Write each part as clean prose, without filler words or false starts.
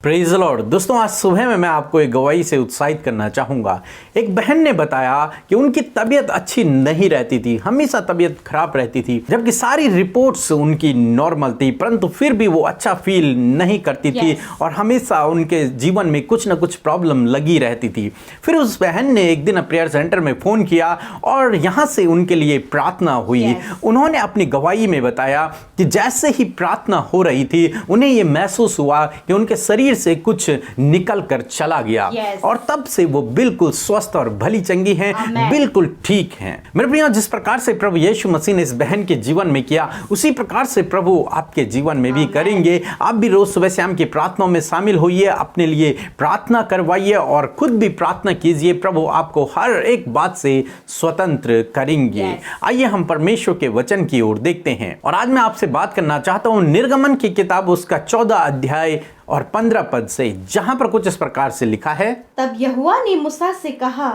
Praise the Lord. दोस्तों, आज सुबह में मैं आपको एक गवाही से उत्साहित करना चाहूँगा। एक बहन ने बताया कि उनकी तबीयत अच्छी नहीं रहती थी, हमेशा तबीयत खराब रहती थी, जबकि सारी रिपोर्ट्स उनकी नॉर्मल थी, परंतु फिर भी वो अच्छा फील नहीं करती थी और हमेशा उनके जीवन में कुछ ना कुछ प्रॉब्लम लगी रहती थी। फिर उस बहन ने एक दिन प्रेयर सेंटर में फ़ोन किया और यहाँ से उनके लिए प्रार्थना हुई। उन्होंने अपनी गवाही में बताया कि जैसे ही प्रार्थना हो रही थी, उन्हें ये महसूस हुआ कि उनके शरीर से कुछ निकल कर चला गया और तब से वो बिल्कुल स्वस्थ और भली चंगी हैं, बिल्कुल ठीक हैं। मेरे प्रियो, जिस प्रकार से प्रभु यीशु मसीह ने इस बहन के जीवन में किया, उसी प्रकार से प्रभु आपके जीवन में भी करेंगे। आप भी रोज सुबह शाम की प्रार्थनाओं में शामिल होइए, अपने लिए प्रार्थना करवाइए और खुद भी प्रार्थना कीजिए। प्रभु आपको हर एक बात से स्वतंत्र करेंगे। आइए हम परमेश्वर के वचन की ओर देखते हैं और आज मैं आपसे बात करना चाहता हूं निर्गमन की किताब, उसका 14 अध्याय और 15 पद से, जहां पर कुछ इस प्रकार से लिखा है। तब यहोवा ने मूसा से कहा,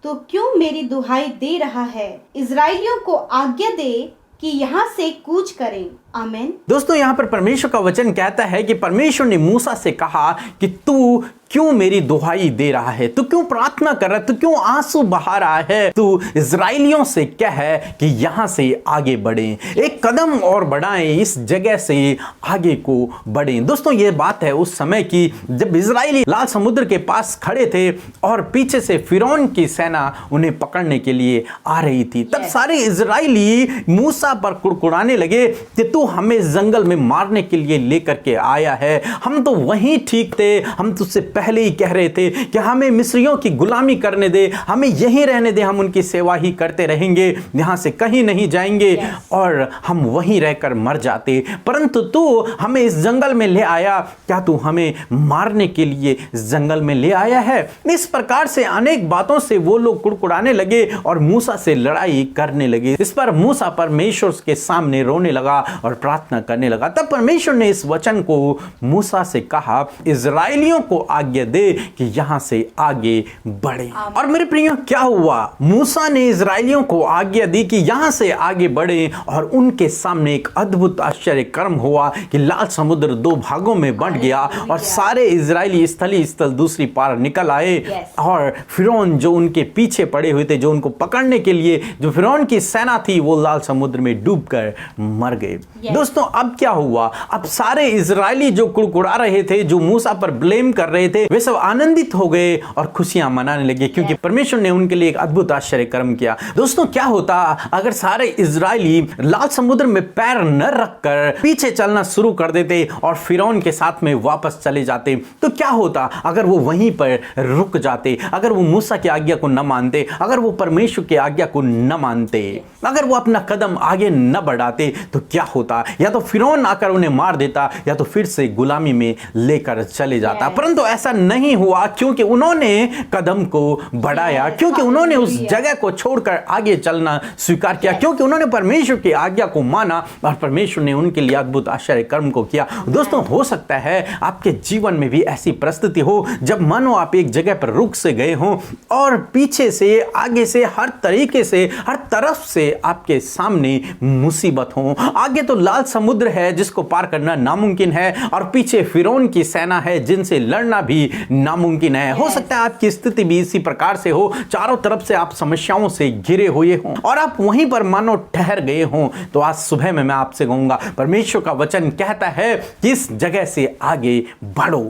तो क्यों मेरी दुहाई दे रहा है? इजराइलियों को आज्ञा दे कि यहाँ से कूच करें। आमीन। दोस्तों, यहाँ पर परमेश्वर का वचन कहता है कि परमेश्वर ने मूसा से कहा कि तू क्यों मेरी दुहाई दे रहा है, तू क्यों प्रार्थना कर रहा है, तू क्यों आंसू बहा रहा है। तू इजराइलियों से कह है कि यहाँ से आगे बढ़ें, एक कदम और बढ़ाएं, इस जगह से आगे को बढ़ें। दोस्तों, ये बात है उस समय की जब इजराइली लाल समुद्र के पास खड़े थे और पीछे से फिरौन की सेना उन्हें पकड़ने के लिए आ रही थी। तब सारे इजराइली मूसा पर कुड़कुड़ाने लगे कि तू हमें जंगल में मारने के लिए लेकर के आया है, हम तो वहीं ठीक थे, हम तुझसे पहले ही कह रहे थे कि हमें मिस्रियों की गुलामी करने दे, हमें यहीं रहने दे, हम उनकी सेवा ही करते रहेंगे, यहां से कहीं नहीं जाएंगे और हम वहीं रहकर मर जाते, परंतु तू हमें इस जंगल में ले आया, क्या तू हमें मारने के लिए जंगल में ले आया है? इस प्रकार से अनेक बातों से वो लोग कुड़कुड़ाने लगे और मूसा से लड़ाई करने लगे। इस पर मूसा परमेश्वर के सामने रोने लगा और प्रार्थना करने लगा। तब परमेश्वर ने इस वचन को मूसा से कहा, इजराइलियों को आज्ञा दे कि यहां से आगे बढ़े। और मेरे प्रियो, क्या हुआ? मूसा ने इजराइलियों को आज्ञा दी कि यहां से आगे बढ़े और उनके सामने एक अद्भुत आश्चर्य कर्म हुआ कि लाल समुद्र दो भागों में बंट गया और सारे इजराइली स्थली स्थल दूसरी पार निकल आए और फिरौन जो उनके पीछे पड़े हुए थे, जो उनको पकड़ने के लिए जो फिरौन की सेना थी, वो लाल समुद्र में डूबकर मर गए। दोस्तों, अब क्या हुआ? अब सारे इजराइली जो कुड़कुड़ा रहे थे, जो मूसा पर ब्लेम कर रहे थे, वे सब आनंदित हो गए और खुशियां मनाने लगे क्योंकि परमेश्वर ने उनके लिए एक अद्भुत आश्चर्य कर्म किया। दोस्तों, क्या होता अगर सारे इजराइली लाल समुद्र में पैर न रखकर पीछे चलना शुरू कर देते और फिरौन के साथ में वापस चले जाते? तो क्या होता अगर वो वहीं पर रुक जाते, अगर वो मूसा की आज्ञा को न मानते, अगर वो परमेश्वर की आज्ञा को न मानते, अगर वो अपना कदम आगे न बढ़ाते? तो क्या होता? या तो फिरौन आकर उन्हें मार देता या तो फिर से गुलामी में लेकर चले जाता। परंतु ऐसा नहीं हुआ क्योंकि उन्होंने कदम को बढ़ाया, क्योंकि उन्होंने उस जगह को छोड़कर आगे चलना स्वीकार किया, क्योंकि उन्होंने परमेश्वर की आज्ञा को माना और परमेश्वर ने उनके लिए अद्भुत आश्चर्य कर्म को किया। दोस्तों, हो सकता है आपके जीवन में भी ऐसी परिस्थिति हो जब मानो आप एक जगह पर रुक से गए हो और पीछे से, आगे से, हर तरीके से, हर तरफ से आपके सामने मुसीबत हो। आगे तो लाल समुद्र है जिसको पार करना नामुमकिन है और पीछे फिरौन की सेना है जिनसे लड़ना भी नामुमकिन है। हो सकता है आपकी स्थिति भी इसी प्रकार से हो, चारों तरफ से आप समस्याओं से घिरे हुए हो और आप वहीं पर मानो ठहर गए हो। तो आज सुबह में मैं आपसे कहूंगा, परमेश्वर का वचन कहता है कि इस जगह से आगे बढ़ो,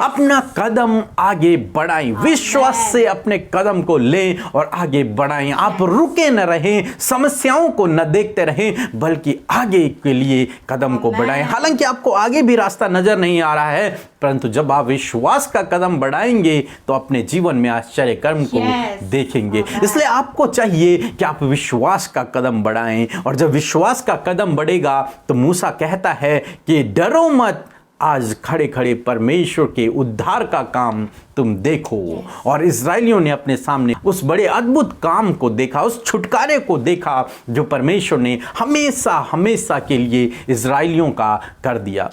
अपना कदम आगे बढ़ाएं, विश्वास से अपने कदम को लें और आगे बढ़ाएं। आप रुके न रहें, समस्याओं को न देखते रहें, बल्कि आगे के लिए कदम को बढ़ाएं। हालांकि आपको आगे भी रास्ता नजर नहीं आ रहा है, परंतु जब आप विश्वास का कदम बढ़ाएंगे तो अपने जीवन में आश्चर्य कर्म को देखेंगे। इसलिए आपको चाहिए कि आप विश्वास का कदम बढ़ाएं और जब विश्वास का कदम बढ़ेगा तो मूसा कहता है कि डरो मत, आज खड़े खड़े परमेश्वर के उद्धार का काम तुम देखो। और इजराइलियों ने अपने सामने उस बड़े अद्भुत काम को देखा, उस छुटकारे को देखा जो परमेश्वर ने हमेशा हमेशा के लिए इजराइलियों का कर दिया।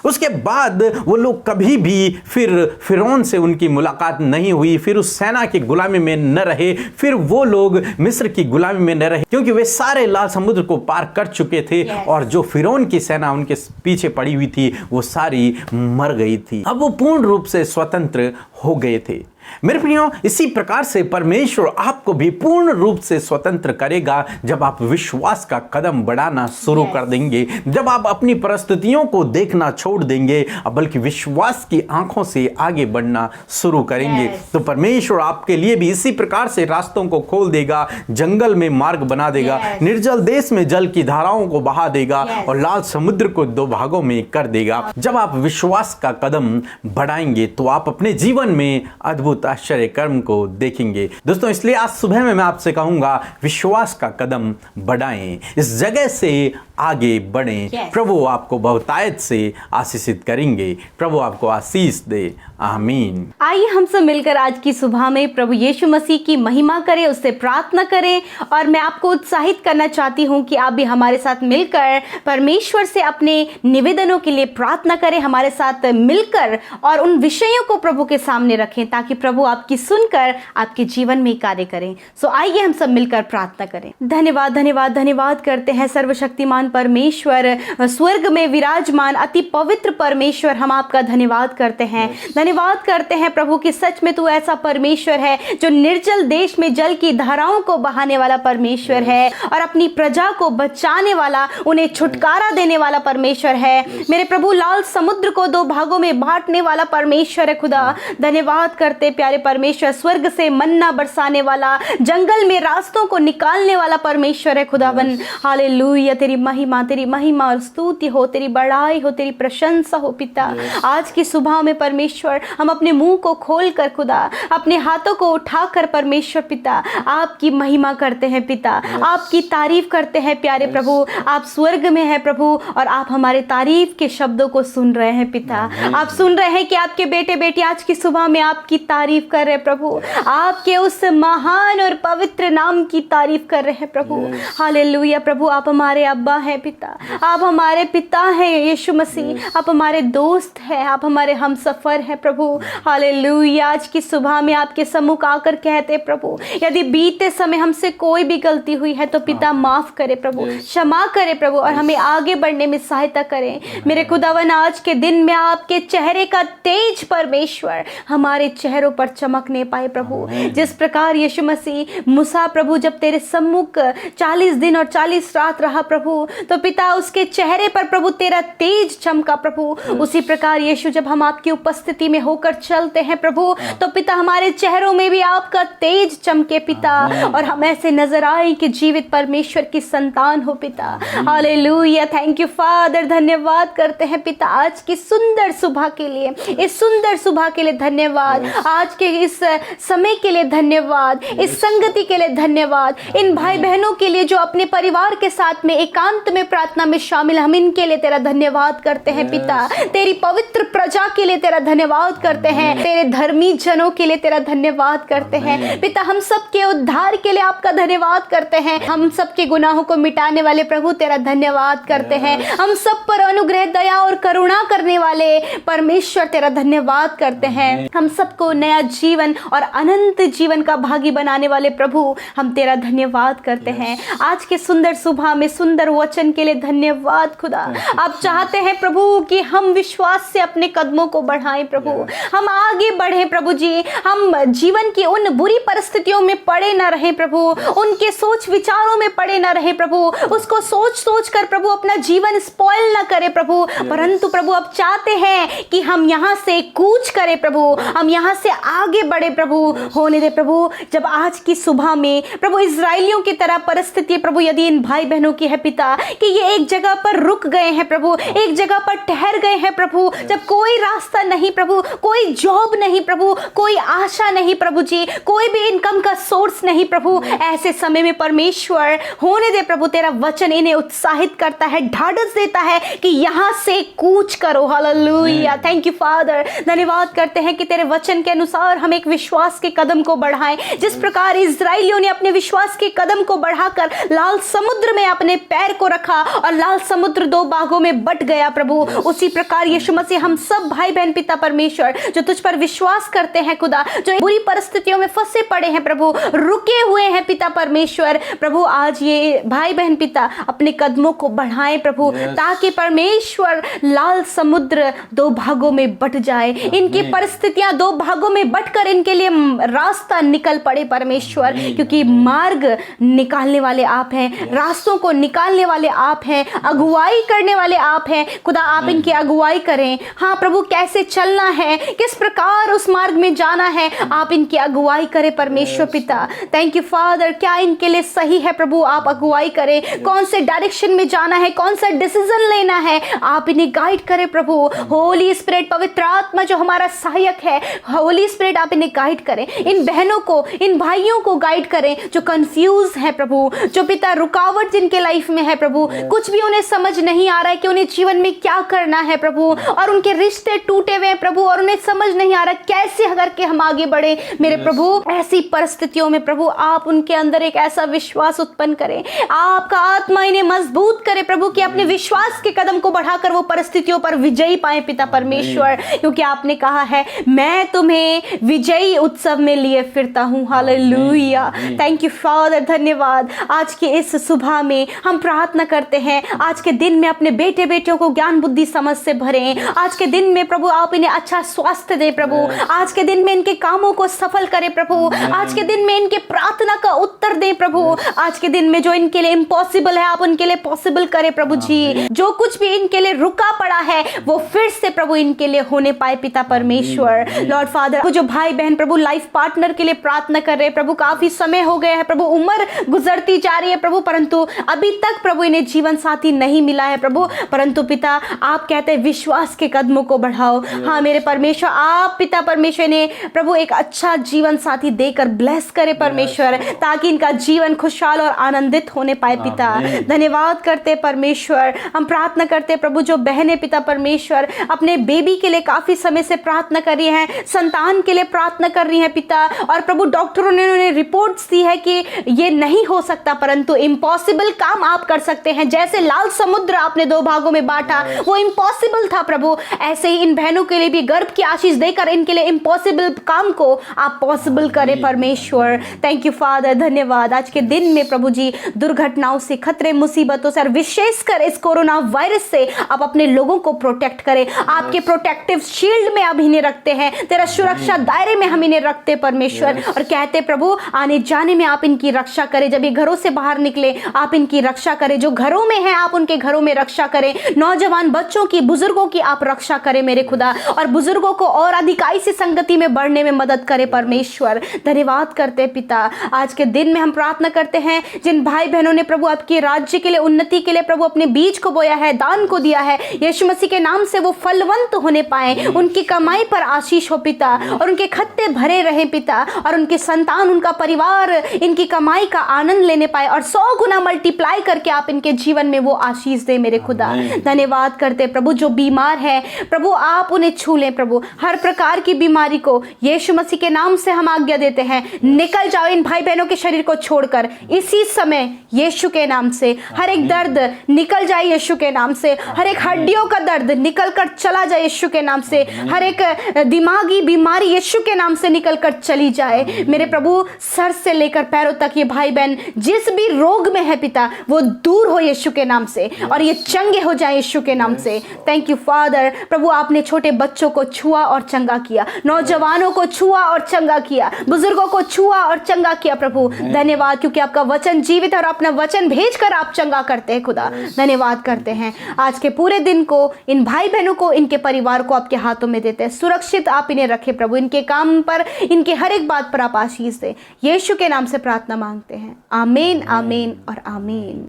उसके बाद वो लोग कभी भी फिर फिरौन से उनकी मुलाकात नहीं हुई, फिर उस सेना की गुलामी में न रहे, फिर वो लोग मिस्र की गुलामी में न रहे, क्योंकि वे सारे लाल समुद्र को पार कर चुके थे। और जो फिरौन की सेना उनके पीछे पड़ी हुई थी वो सारी मर गई थी। अब वो पूर्ण रूप से स्वतंत्र हो गए थे। मेरे प्रियो, इसी प्रकार से परमेश्वर आपको भी पूर्ण रूप से स्वतंत्र करेगा जब आप विश्वास का कदम बढ़ाना शुरू कर देंगे, जब आप अपनी परिस्थितियों को देखना छोड़ देंगे, बल्कि विश्वास की आंखों से आगे बढ़ना शुरू करेंगे। तो परमेश्वर आपके लिए भी इसी प्रकार से रास्तों को खोल देगा, जंगल में मार्ग बना देगा, निर्जल देश में जल की धाराओं को बहा देगा और लाल समुद्र को दो भागों में कर देगा। जब आप विश्वास का कदम बढ़ाएंगे तो आप अपने जीवन में अद्भुत आश्चर्य कर्म को देखेंगे। दोस्तों, इसलिए आज सुबह में मैं आपसे कहूंगा, विश्वास का कदम बढ़ाएं, इस जगह से आगे बढ़ें। प्रभु आपको बहुतायत से आशीषित करेंगे। प्रभु आपको आशीष दे। आमीन। आइए हम सब मिलकर आज की सुबह में प्रभु यीशु मसीह की महिमा करें, उससे प्रार्थना करें। और मैं आपको उत्साहित करना चाहती हूं कि आप भी हमारे साथ मिलकर परमेश्वर से अपने निवेदनों के लिए प्रार्थना करें, हमारे साथ मिलकर और उन विषयों को प्रभु के सामने रखें, ताकि प्रभु आपकी सुनकर आपके जीवन में कार्य करें। सो आइए हम सब मिलकर प्रार्थना करें। धन्यवाद धन्यवाद धन्यवाद करते हैं सर्वशक्तिमान परमेश्वर, स्वर्ग में विराजमान अति पवित्र परमेश्वर, हम आपका धन्यवाद करते हैं। धन्यवाद करते हैं प्रभु कि सच में तू ऐसा परमेश्वर है जो निर्जल देश में जल की धाराओं को बहाने वाला परमेश्वर है और अपनी प्रजा को बचाने वाला, उन्हें छुटकारा देने वाला परमेश्वर है। मेरे प्रभु, लाल समुद्र को दो भागों में बांटने वाला परमेश्वर है खुदा। धन्यवाद करते प्यारे परमेश्वर, स्वर्ग से मन्ना बरसाने वाला, जंगल में रास्तों को निकालने वाला परमेश्वर है खुदावन। हालेलुया, तेरी महिमा और स्तुति हो, तेरी बड़ाई हो, तेरी प्रशंसा हो पिता। आज की सुबह में परमेश्वर, हम अपने मुंह को खोल कर खुदा, अपने हाथों को उठाकर परमेश्वर पिता आपकी महिमा करते हैं पिता, आपकी तारीफ करते हैं प्यारे प्रभु। आप स्वर्ग में हैं प्रभु और आप हमारे तारीफ के शब्दों को सुन रहे हैं पिता। आप सुन रहे हैं कि आपके बेटे बेटी आज की सुबह में आपकी तारीफ कर रहे हैं प्रभु, आपके उस महान और पवित्र नाम की तारीफ कर रहे हैं प्रभु। हालेलुया प्रभु, आप हमारे अब्बा हैं पिता, आप हमारे पिता हैं यीशु मसीह, आप हमारे दोस्त हैं, आप हमारे हमसफर हैं प्रभु। हालेलुया, आज की सुबह में आपके सम्मुख आकर कहते प्रभु, यदि बीते समय हमसे कोई भी गलती हुई है तो पिता माफ करे प्रभु, क्षमा करे प्रभु और हमें आगे बढ़ने में सहायता करें। मेरे खुदावन, आज के दिन में आपके चेहरे का तेज परमेश्वर हमारे चेहरों पर चमकने पाए प्रभु। जिस प्रकार यीशु मसीह मूसा प्रभु जब तेरे सम्मुख 40 दिन और 40 रात रहा प्रभु, तो पिता उसके चेहरे पर प्रभु तेरा तेज चमका प्रभु। उसी प्रकार यीशु, जब हम आपकी उपस्थिति में होकर चलते हैं प्रभु, तो पिता हमारे चेहरों में भी आपका तेज चमके पिता, और हम ऐसे नजर आए कि जीवित परमेश्वर की संतान हो पिता। Hallelujah, thank you father. धन्यवाद करते हैं पिता आज की सुंदर सुबह के लिए, इस सुंदर सुबह के लिए धन्यवाद, आज के इस समय के लिए धन्यवाद, इस संगति के लिए धन्यवाद, इन भाई बहनों के लिए जो अपने परिवार के साथ में एकांत में प्रार्थना में शामिल, हम इनके लिए तेरा धन्यवाद करते हैं पिता। तेरी पवित्र प्रजा के लिए तेरा धन्यवाद करते हैं, तेरे धर्मी जनों के लिए तेरा धन्यवाद करते हैं पिता। हम सब के उद्धार के लिए आपका धन्यवाद करते हैं, हम सब के गुनाहों को मिटाने वाले प्रभु तेरा धन्यवाद करते हैं। हम सब पर अनुग्रह, दया और करुणा करने वाले परमेश्वर तेरा धन्यवाद करते हैं। हम सबको नया जीवन और अनंत जीवन का भागी बनाने वाले प्रभु हम तेरा धन्यवाद करते हैं। आज के सुंदर सुबह में सुंदर वचन के लिए धन्यवाद खुदा। आप चाहते हैं प्रभु कि हम विश्वास से अपने कदमों को बढ़ाएं प्रभु, हम आगे बढ़ें प्रभु जी, हम जीवन की उन बुरी परिस्थितियों में पड़े न रहें प्रभु, उनके सोच विचारों में पड़े न रहें प्रभु, उसको सोच सोच कर प्रभु अपना जीवन स्पॉइल न करें प्रभु, परंतु प्रभु आप चाहते हैं कि हम यहाँ से कूच करें प्रभु, हम यहाँ से आगे बढ़े प्रभु। होने दे प्रभु, जब आज की सुबह में प्रभु इजराइलियों की तरह परिस्थिति प्रभु यदि इन भाई बहनों की है पिता, कि ये एक जगह पर रुक गए हैं प्रभु, एक जगह पर ठहर गए हैं प्रभु, जब कोई रास्ता नहीं प्रभु, कोई जॉब होप नहीं प्रभु, कोई आशा नहीं प्रभु जी, कोई भी इनकम का सोर्स नहीं प्रभु, ऐसे समय में परमेश्वर होने दे प्रभु, तेरा वचन इन्हें उत्साहित करता है, ढाढ़स देता है कि यहाँ से कूच करो। Hallelujah, thank you father. धन्यवाद करते हैं कि तेरे वचन के अनुसार हम एक विश्वास के कदम को बढ़ाएं, जिस प्रकार इजराइलियों ने अपने विश्वास के कदम को बढ़ाकर लाल समुद्र में अपने पैर को रखा और लाल समुद्र दो भागों में बट गया प्रभु, उसी प्रकार यीशु मसीह हम सब भाई बहन पिता परमेश्वर जो तुझ पर विश्वास करते हैं खुदा, जो बुरी परिस्थितियों में फंसे पड़े हैं प्रभु, रुके हुए हैं पिता परमेश्वर, प्रभु आज ये भाई बहन पिता अपने कदमों को बढ़ाएं प्रभु, ताकि परमेश्वर लाल समुद्र दो भागों में बट जाए, इनकी परिस्थितियां दो भागों में बटकर इनके लिए रास्ता निकल पड़े परमेश्वर, क्योंकि मार्ग निकालने वाले आप हैं, रास्तों को निकालने वाले आप हैं, अगुवाई करने वाले आप हैं खुदा, आप इनकी अगुवाई करें। हाँ प्रभु, कैसे चलना है, किस प्रकार उस मार्ग में जाना है, आप इनकी अगुवाई करें परमेश्वर पिता। थैंक यू फादर, क्या इनके लिए सही है प्रभु, आप अगुवाई करें, कौन से डायरेक्शन में जाना है, कौन सा डिसीजन लेना है, आप इन्हें गाइड करें प्रभु। होली स्पिरिट, पवित्र आत्मा जो हमारा सहायक है, होली स्पिरिट आप इन्हें गाइड करें, इन बहनों को, इन भाइयों को गाइड करें जो कंफ्यूज है प्रभु, जो पिता रुकावट जिनके लाइफ में है प्रभु, कुछ भी उन्हें समझ नहीं आ रहा है कि उन्हें जीवन में क्या करना है प्रभु, और उनके रिश्ते टूटे हुए हैं प्रभु, और उन्हें समझ नहीं आ रहा कैसे करके हम आगे बढ़े। मेरे प्रभु, ऐसी परिस्थितियों में प्रभु आप उनके अंदर एक ऐसा विश्वास उत्पन्न करें, आपका आत्मा इन्हें मजबूत करे प्रभु, कि अपने विश्वास के कदम को बढ़ाकर वो परिस्थितियों पर विजयी पाए पिता परमेश्वर, क्योंकि आपने कहा है मैं तुम्हें विजयी उत्सव में लिए फिरता हूँ। हालेलुया, थैंक यू फादर, धन्यवाद। आज की इस सुबह में हम प्रार्थना करते हैं, आज के दिन में अपने बेटे बेटियों को ज्ञान बुद्धि समझ से भरें, आज के दिन में प्रभु आप इन्हें अच्छा स्वास्थ्य दे प्रभु, आज के दिन में इनके कामों को सफल करे प्रभु, आज के दिन में इनके प्रार्थना का उत्तर दे प्रभु, आज के दिन में जो इनके लिए इम्पॉसिबल है आप उनके लिए पॉसिबल करे प्रभु जी, जो कुछ भी इनके लिए रुका पड़ा है वो फिर से प्रभु इनके लिए होने पाए पिता परमेश्वर। लॉर्ड फादर, जो भाई बहन प्रभु लाइफ पार्टनर के लिए प्रार्थना कर रहे हैं प्रभु, काफी समय हो गया है प्रभु, उम्र गुजरती जा रही है प्रभु, परंतु अभी तक प्रभु इन्हें जीवन साथी नहीं मिला है प्रभु, परंतु पिता आप कहते हैं विश्वास के कदमों को बढ़ाओ। हाँ मेरे परमेश्वर, आप पिता परमेश्वर ने प्रभु एक अच्छा जीवन साथी देकर ब्लेस करे परमेश्वर, ताकि इनका जीवन खुशहाल और आनंदित होने पाए पिता। धन्यवाद करते परमेश्वर, हम प्रार्थना करते प्रभु जो बहनें पिता परमेश्वर अपने बेबी के लिए काफी समय से प्रार्थना कर रही हैं, संतान के लिए प्रार्थना कर रही हैं पिता, और प्रभु डॉक्टरों ने उन्हें रिपोर्ट्स दी है कि ये नहीं हो सकता, परंतु इम्पॉसिबल काम आप कर सकते हैं। जैसे लाल समुद्र आपने दो भागों में बांटा, वो इम्पॉसिबल था प्रभु, ऐसे ही इन बहनों के लिए भी गर्भ की आशीष देकर इनके लिए इम्पॉसिबल काम को आप पॉसिबल करें परमेश्वर। थैंक यू फादर, धन्यवाद। आज के दिन में प्रभु जी दुर्घटनाओं से, खतरे, मुसीबतों से और विशेषकर इस कोरोना वायरस से आप अपने लोगों को प्रोटेक्ट करें, आपके प्रोटेक्टिव शील्ड में आप इन्हें रखते हैं, तेरा सुरक्षा दायरे में हम इन्हें रखते परमेश्वर, और कहते प्रभु आने जाने में आप इनकी रक्षा करें, जब ये घरों से बाहर निकले आप इनकी रक्षा करें, जो घरों में है आप उनके घरों में रक्षा करें, नौजवान बच्चों की, बुजुर्गों की आप रक्षा करें मेरे खुदा, और बुजुर्गों को और अधिकाई से संगति में बढ़ने में मदद करे परमेश्वर। धन्यवाद करते पिता, आज के दिन में हम प्रार्थना करते हैं जिन भाई बहनों ने प्रभु आपके राज्य के लिए, उन्नति के लिए प्रभु अपने बीज को बोया है, दान को दिया है, यीशु मसीह के नाम से वो फलवंत होने पाए, उनकी कमाई पर आशीष हो पिता, और उनके खत्ते भरे रहे पिता, और उनके संतान, उनका परिवार इनकी कमाई का आनंद लेने पाए, और 100 गुना मल्टीप्लाई करके आप इनके जीवन में वो आशीष दे मेरे खुदा। धन्यवाद करते प्रभु जो बीमार है प्रभु आप उन्हें छू लें प्रभु, हर प्रकार की बीमारी को यीशु मसीह के नाम से हम आज्ञा देते हैं, निकल जाओ इन भाई बहनों के शरीर को छोड़कर इसी समय यीशु के नाम से। हर एक दर्द निकल जाए यीशु के नाम से, हर एक हड्डियों का दर्द निकल कर चला जाए यीशु के नाम से, हर एक दिमागी बीमारी यीशु के नाम से निकल कर चली जाए मेरे प्रभु। सर से लेकर पैरों तक ये भाई बहन जिस भी रोग में है पिता वो दूर हो यीशु के नाम से, और ये चंगे हो जाए यीशु के नाम से। थैंक यू फादर, प्रभु आपने छोटे बच्चों को छुआ और चंगा किया, नौजवानों को छुआ और चंगा किया, बुजुर्गों को छुआ और चंगा किया प्रभु। धन्यवाद क्योंकि आपका वचन जीवित है और अपना वचन भेजकर आप चंगा करते हैं खुदा। धन्यवाद करते हैं, आज के पूरे दिन को इन भाई बहनों को, इनके परिवार को आपके हाथों में देते हैं, सुरक्षित आप इन्हें रखें प्रभु, इनके काम पर, इनके हर एक बात पर आप आशीष दे, यीशु के नाम से प्रार्थना मांगते हैं, आमीन आमीन और आमीन।